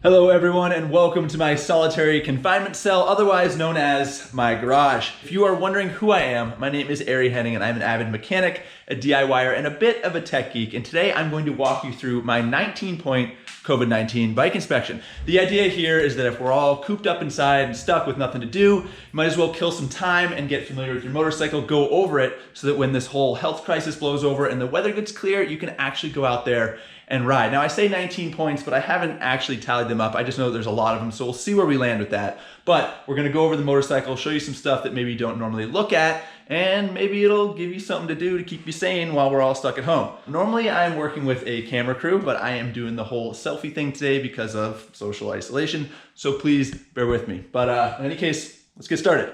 Hello everyone and welcome to my solitary confinement cell, otherwise known as my garage. If you are wondering who I am, my name is Ari Henning and I'm an avid mechanic, a DIYer, and a bit of a tech geek. And today I'm going to walk you through my 19-point COVID-19 bike inspection. The idea here is that if we're all cooped up inside and stuck with nothing to do, you might as well kill some time and get familiar with your motorcycle, go over it, so that when this whole health crisis blows over and the weather gets clear, you can actually go out there and ride. Now I say 19 points, but I haven't actually tallied them up. I just know that there's a lot of them, so we'll see where we land with that. But we're gonna go over the motorcycle, show you some stuff that maybe you don't normally look at, and maybe it'll give you something to do to keep you sane while we're all stuck at home. Normally I'm working with a camera crew, but I am doing the whole selfie thing today because of social isolation, so please bear with me. But in any case, let's get started.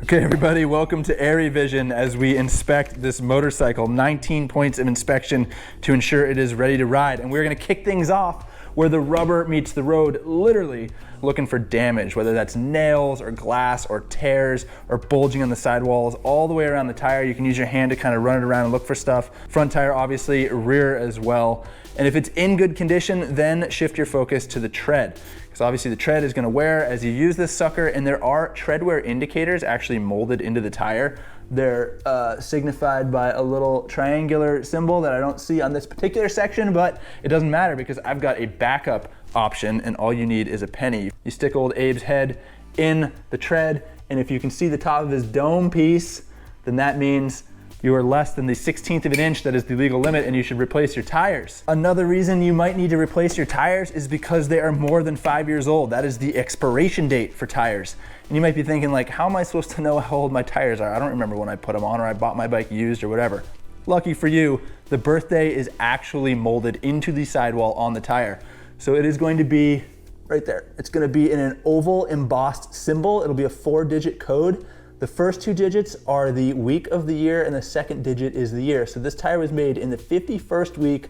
Okay everybody, welcome to Ari Vision as we inspect this motorcycle. 19 points of inspection to ensure it is ready to ride. And we're gonna kick things off where the rubber meets the road, literally looking for damage, whether that's nails or glass or tears or bulging on the sidewalls, all the way around the tire. You can use your hand to kind of run it around and look for stuff. Front tire, obviously, rear as well. And if it's in good condition, then shift your focus to the tread. Because obviously the tread is gonna wear as you use this sucker, and there are tread wear indicators actually molded into the tire. They're signified by a little triangular symbol that I don't see on this particular section, but it doesn't matter because I've got a backup option and all you need is a penny. You stick old Abe's head in the tread, and if you can see the top of his dome piece, then that means you are less than the 16th of an inch that is the legal limit, and you should replace your tires. Another reason you might need to replace your tires is because they are more than 5 years old. That is the expiration date for tires. And you might be thinking like, how am I supposed to know how old my tires are? I don't remember when I put them on, or I bought my bike used or whatever. Lucky for you, the birthday is actually molded into the sidewall on the tire. So it is going to be right there. It's gonna be in an oval embossed symbol. It'll be a 4-digit code. The first 2 digits are the week of the year and the second digit is the year. So this tire was made in the 51st week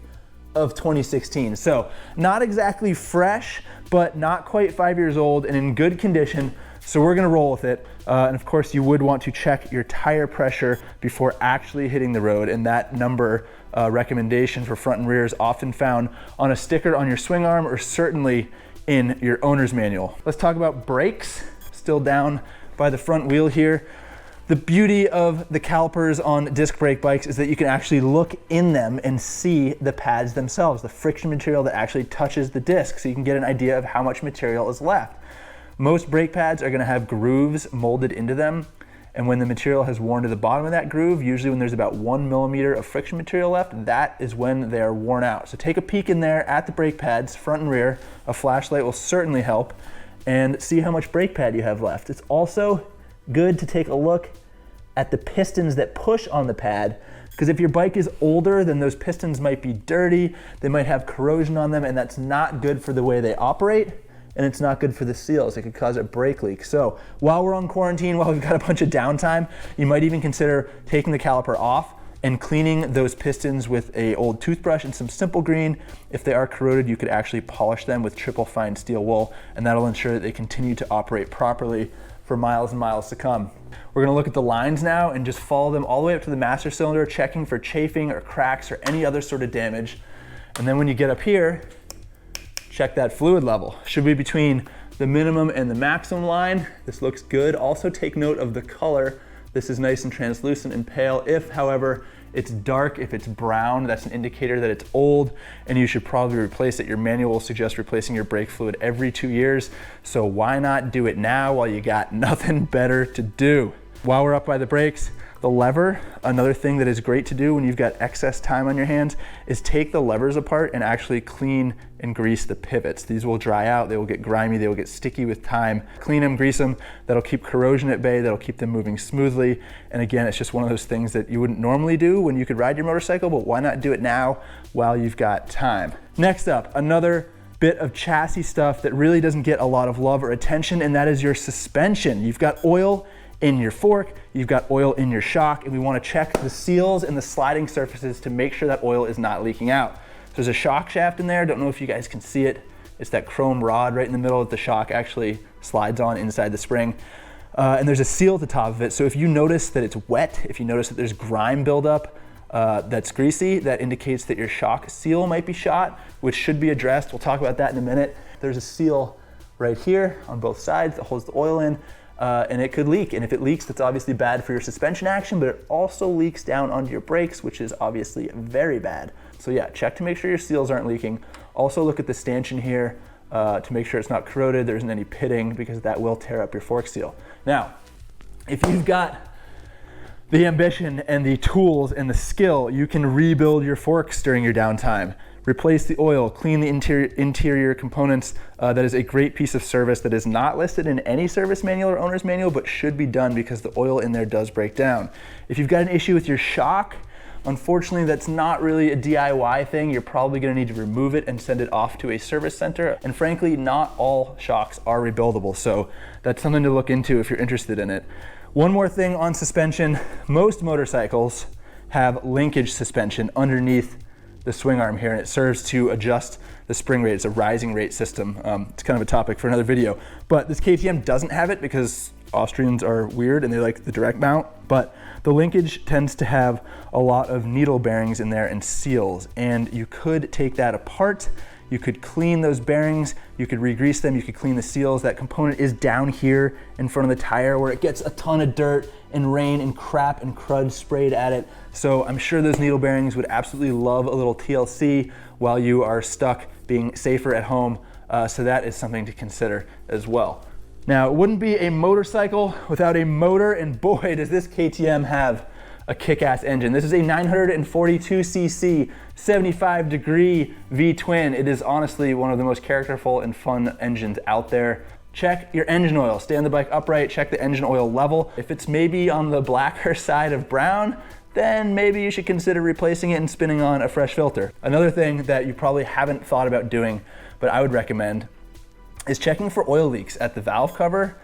of 2016. So not exactly fresh, but not quite 5 years old and in good condition. So we're gonna roll with it. And of course you would want to check your tire pressure before actually hitting the road. And that number recommendation for front and rear is often found on a sticker on your swing arm or certainly in your owner's manual. Let's talk about brakes. Still down by the front wheel here. The beauty of the calipers on disc brake bikes is that you can actually look in them and see the pads themselves, the friction material that actually touches the disc, so you can get an idea of how much material is left. Most brake pads are gonna have grooves molded into them, and when the material has worn to the bottom of that groove, usually when there's about 1 millimeter of friction material left, that is when they are worn out. So take a peek in there at the brake pads, front and rear. A flashlight will certainly help, and see how much brake pad you have left. It's also good to take a look at the pistons that push on the pad, because if your bike is older, then those pistons might be dirty, they might have corrosion on them, and that's not good for the way they operate, and it's not good for the seals. It could cause a brake leak. So while we're on quarantine, while we've got a bunch of downtime, you might even consider taking the caliper off and cleaning those pistons with a old toothbrush and some simple green. If they are corroded, you could actually polish them with triple fine steel wool, and that'll ensure that they continue to operate properly for miles and miles to come. We're gonna look at the lines now and just follow them all the way up to the master cylinder, checking for chafing or cracks or any other sort of damage. And then when you get up here, check that fluid level. Should be between the minimum and the maximum line. This looks good. Also take note of the color. This is nice and translucent and pale. If, however, it's dark, if it's brown, that's an indicator that it's old and you should probably replace it. Your manual will suggest replacing your brake fluid every 2 years. So why not do it now while you got nothing better to do? While we're up by the brakes, the lever, another thing that is great to do when you've got excess time on your hands is take the levers apart and actually clean and grease the pivots. These will dry out, they will get grimy, they will get sticky with time. Clean them, grease them, that'll keep corrosion at bay, that'll keep them moving smoothly. And again, it's just one of those things that you wouldn't normally do when you could ride your motorcycle, but why not do it now while you've got time? Next up, another bit of chassis stuff that really doesn't get a lot of love or attention, and that is your suspension. You've got oil in your fork, you've got oil in your shock, and we want to check the seals and the sliding surfaces to make sure that oil is not leaking out. There's a shock shaft in there. Don't know if you guys can see it. It's that chrome rod right in the middle that the shock actually slides on inside the spring. And there's a seal at the top of it. So if you notice that it's wet, if you notice that there's grime buildup, that's greasy, that indicates that your shock seal might be shot, which should be addressed. We'll talk about that in a minute. There's a seal right here on both sides that holds the oil in, and it could leak. And if it leaks, that's obviously bad for your suspension action, but it also leaks down onto your brakes, which is obviously very bad. So yeah, check to make sure your seals aren't leaking. Also look at the stanchion here to make sure it's not corroded, there isn't any pitting, because that will tear up your fork seal. Now, if you've got the ambition and the tools and the skill, you can rebuild your forks during your downtime. Replace the oil, clean the interior components. That is a great piece of service that is not listed in any service manual or owner's manual, but should be done because the oil in there does break down. If you've got an issue with your shock, unfortunately, that's not really a DIY thing. You're probably gonna need to remove it and send it off to a service center. And frankly, not all shocks are rebuildable, so that's something to look into if you're interested in it. One more thing on suspension, most motorcycles have linkage suspension underneath the swing arm here, and it serves to adjust the spring rate. It's a rising rate system. It's kind of a topic for another video, but this KTM doesn't have it because Austrians are weird and they like the direct mount, but the linkage tends to have a lot of needle bearings in there and seals, and you could take that apart. You could clean those bearings, you could re-grease them, you could clean the seals. That component is down here in front of the tire where it gets a ton of dirt and rain and crap and crud sprayed at it. So I'm sure those needle bearings would absolutely love a little TLC while you are stuck being safer at home. So that is something to consider as well. Now, it wouldn't be a motorcycle without a motor, and boy, does this KTM have a kick-ass engine. This is a 942cc, 75-degree V-twin. It is honestly one of the most characterful and fun engines out there. Check your engine oil. Stand the bike upright, check the engine oil level. If it's maybe on the blacker side of brown, then maybe you should consider replacing it and spinning on a fresh filter. Another thing that you probably haven't thought about doing, but I would recommend, is checking for oil leaks at the valve cover,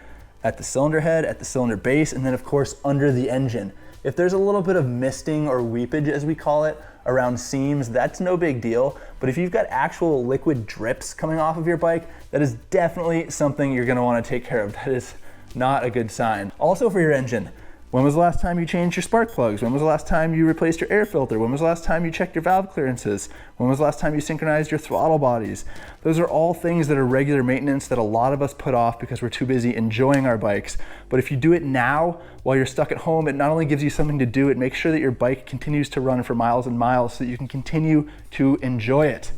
at the cylinder head, at the cylinder base, and then of course under the engine. If there's a little bit of misting or weepage, as we call it, around seams, that's no big deal. But if you've got actual liquid drips coming off of your bike, that is definitely something you're gonna wanna take care of. That is not a good sign. Also for your engine, when was the last time you changed your spark plugs? When was the last time you replaced your air filter? When was the last time you checked your valve clearances? When was the last time you synchronized your throttle bodies? Those are all things that are regular maintenance that a lot of us put off because we're too busy enjoying our bikes. But if you do it now while you're stuck at home, it not only gives you something to do, it makes sure that your bike continues to run for miles and miles so that you can continue to enjoy it.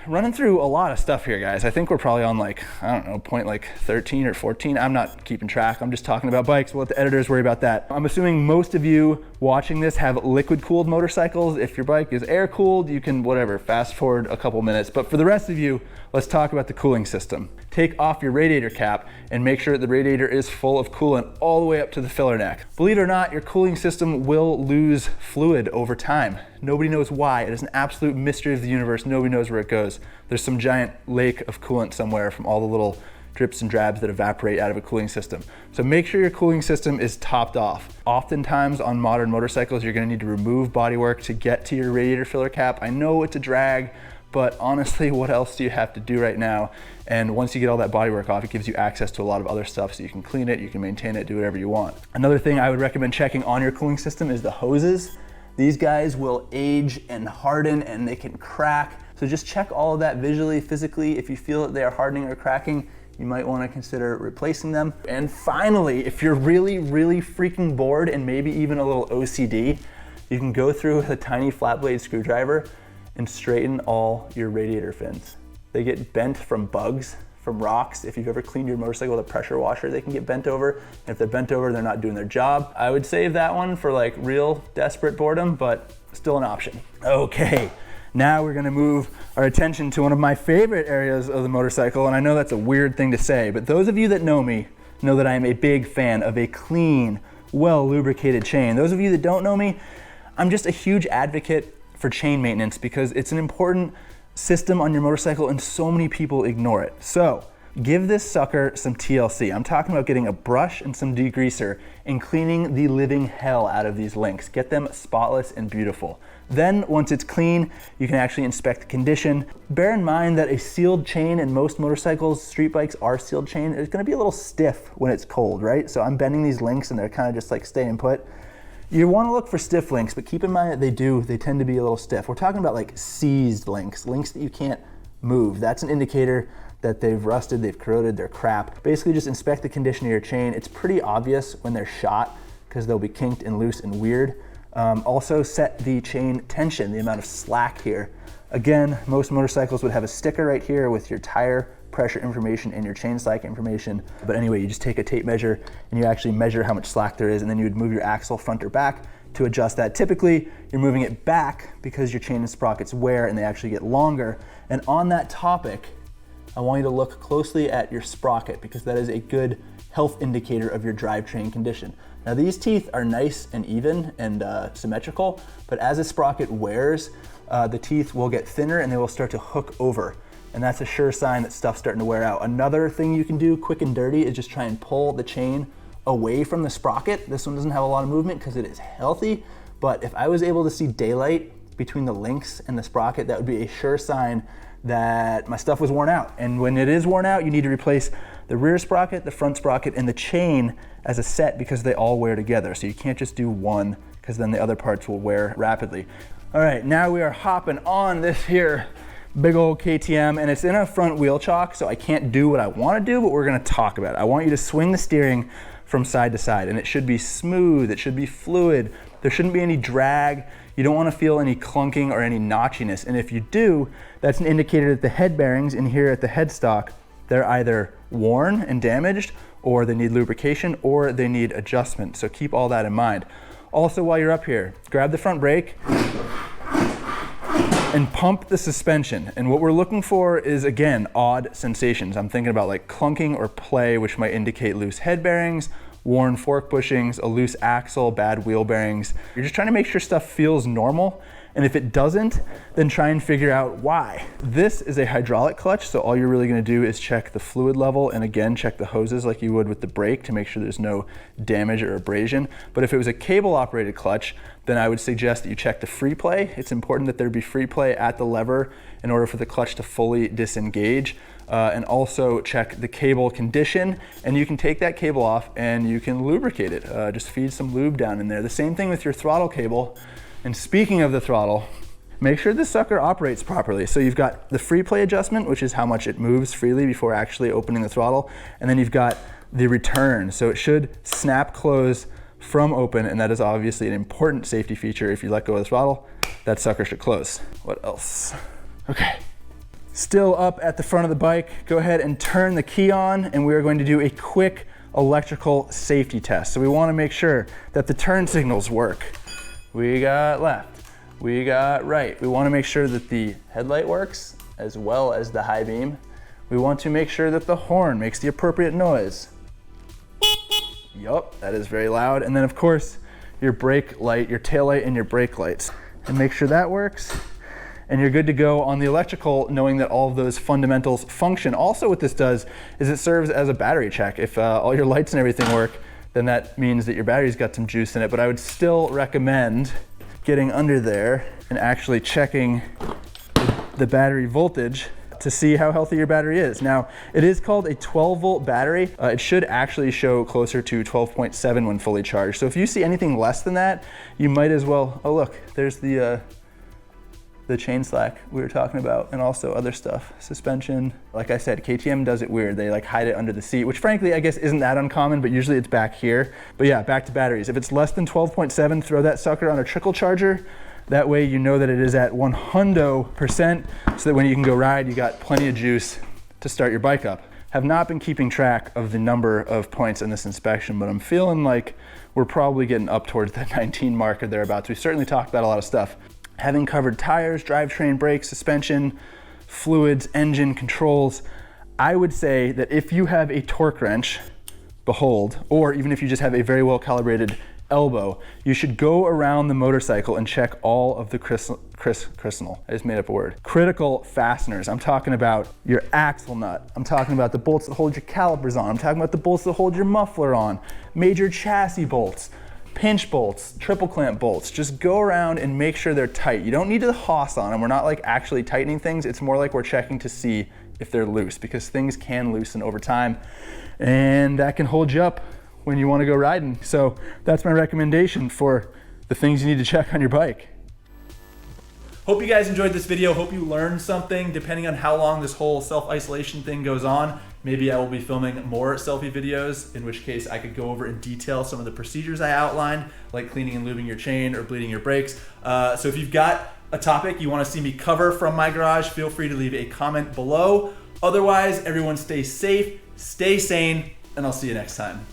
Running through a lot of stuff here, guys. I think we're probably on like, I don't know, point like 13 or 14. I'm not keeping track. I'm just talking about bikes. We'll let the editors worry about that. I'm assuming most of you watching this have liquid cooled motorcycles. If your bike is air cooled, you can whatever, fast forward a couple minutes. But for the rest of you, let's talk about the cooling system. Take off your radiator cap and make sure that the radiator is full of coolant all the way up to the filler neck. Believe it or not, your cooling system will lose fluid over time. Nobody knows why. It is an absolute mystery of the universe. Nobody knows where it goes. There's some giant lake of coolant somewhere from all the little drips and drabs that evaporate out of a cooling system. So make sure your cooling system is topped off. Oftentimes on modern motorcycles, you're gonna need to remove bodywork to get to your radiator filler cap. I know it's a drag, but honestly, what else do you have to do right now? And once you get all that bodywork off, it gives you access to a lot of other stuff, so you can clean it, you can maintain it, do whatever you want. Another thing I would recommend checking on your cooling system is the hoses. These guys will age and harden and they can crack. So just check all of that visually, physically. If you feel that they are hardening or cracking, you might want to consider replacing them. And finally, if you're really, really freaking bored and maybe even a little OCD, you can go through with a tiny flat blade screwdriver and straighten all your radiator fins. They get bent from bugs, from rocks. If you've ever cleaned your motorcycle with a pressure washer, they can get bent over. And if they're bent over, they're not doing their job. I would save that one for like real desperate boredom, but still an option. Okay, now we're gonna move our attention to one of my favorite areas of the motorcycle, and I know that's a weird thing to say, but those of you that know me know that I am a big fan of a clean, well lubricated chain. Those of you that don't know me, I'm just a huge advocate for chain maintenance because it's an important system on your motorcycle and so many people ignore it. So give this sucker some TLC. I'm talking about getting a brush and some degreaser and cleaning the living hell out of these links. Get them spotless and beautiful. Then once it's clean, you can actually inspect the condition. Bear in mind that a sealed chain, and most motorcycles, street bikes are sealed chain, it's gonna be a little stiff when it's cold, right? So I'm bending these links and they're kind of just like staying put. You want to look for stiff links, but keep in mind that they tend to be a little stiff. We're talking about like seized links, links that you can't move. That's an indicator that they've rusted, they've corroded, they're crap. Basically just inspect the condition of your chain. It's pretty obvious when they're shot because they'll be kinked and loose and weird. Also set the chain tension, the amount of slack here. Again, most motorcycles would have a sticker right here with your tire pressure information and your chain slack information. But anyway, you just take a tape measure and you actually measure how much slack there is, and then you would move your axle front or back to adjust that. Typically, you're moving it back because your chain and sprockets wear and they actually get longer. And on that topic, I want you to look closely at your sprocket because that is a good health indicator of your drivetrain condition. Now these teeth are nice and even and symmetrical, but as a sprocket wears, the teeth will get thinner and they will start to hook over. And that's a sure sign that stuff's starting to wear out. Another thing you can do quick and dirty is just try and pull the chain away from the sprocket. This one doesn't have a lot of movement because it is healthy, but if I was able to see daylight between the links and the sprocket, that would be a sure sign that my stuff was worn out. And when it is worn out, you need to replace the rear sprocket, the front sprocket, and the chain as a set because they all wear together. So you can't just do one because then the other parts will wear rapidly. All right, now we are hopping on this here big old KTM, and it's in a front wheel chock, so I can't do what I want to do, but we're going to talk about it. I want you to swing the steering from side to side, and it should be smooth, it should be fluid, there shouldn't be any drag, you don't want to feel any clunking or any notchiness, and if you do, that's an indicator that the head bearings in here at the headstock, they're either worn and damaged, or they need lubrication, or they need adjustment, so keep all that in mind. Also, while you're up here, grab the front brake, and pump the suspension. And what we're looking for is, again, odd sensations. I'm thinking about like clunking or play, which might indicate loose head bearings, worn fork bushings, a loose axle, bad wheel bearings. You're just trying to make sure stuff feels normal. And if it doesn't, then try and figure out why. This is a hydraulic clutch, so all you're really gonna do is check the fluid level and again, check the hoses like you would with the brake to make sure there's no damage or abrasion. But if it was a cable operated clutch, then I would suggest that you check the free play. It's important that there be free play at the lever in order for the clutch to fully disengage. And also check the cable condition, and you can take that cable off and you can lubricate it. Just feed some lube down in there. The same thing with your throttle cable. And speaking of the throttle, make sure this sucker operates properly. So you've got the free play adjustment, which is how much it moves freely before actually opening the throttle. And then you've got the return. So it should snap close from open, and that is obviously an important safety feature. If you let go of the throttle, that sucker should close. What else? Okay. Still up at the front of the bike, go ahead and turn the key on, and we are going to do a quick electrical safety test. So we want to make sure that the turn signals work. We got left, we got right. We want to make sure that the headlight works as well as the high beam. We want to make sure that the horn makes the appropriate noise. Yup, that is very loud. And then of course, your brake light, your tail light, and your brake lights. And make sure that works. And you're good to go on the electrical, knowing that all of those fundamentals function. Also what this does is it serves as a battery check. If all your lights and everything work, then that means that your battery's got some juice in it. But I would still recommend getting under there and actually checking the battery voltage to see how healthy your battery is. Now, it is called a 12-volt battery. It should actually show closer to 12.7 when fully charged. So if you see anything less than that, you might as well, oh look, there's the chain slack we were talking about, and also other stuff, suspension. Like I said, KTM does it weird. They like hide it under the seat, which frankly, I guess isn't that uncommon, but usually it's back here. But yeah, back to batteries. If it's less than 12.7, throw that sucker on a trickle charger. That way you know that it is at 100%, so that when you can go ride, you got plenty of juice to start your bike up. Have not been keeping track of the number of points in this inspection, but I'm feeling like we're probably getting up towards the 19 mark or thereabouts. We've certainly talked about a lot of stuff. Having covered tires, drivetrain, brakes, suspension, fluids, engine, controls, I would say that if you have a torque wrench, behold, or even if you just have a very well calibrated elbow, you should go around the motorcycle and check all of the I just made up a word. Critical fasteners. I'm talking about your axle nut. I'm talking about the bolts that hold your calipers on. I'm talking about the bolts that hold your muffler on. Major chassis bolts. Pinch bolts, triple clamp bolts. Just go around and make sure they're tight. You don't need to hoss on them. We're not like actually tightening things. It's more like we're checking to see if they're loose, because things can loosen over time, and that can hold you up when you want to go riding. So that's my recommendation for the things you need to check on your bike. Hope you guys enjoyed this video. Hope you learned something. Depending on how long this whole self-isolation thing goes on, maybe I will be filming more selfie videos, in which case I could go over in detail some of the procedures I outlined, like cleaning and lubing your chain or bleeding your brakes. So if you've got a topic you want to see me cover from my garage, feel free to leave a comment below. Otherwise, everyone stay safe, stay sane, and I'll see you next time.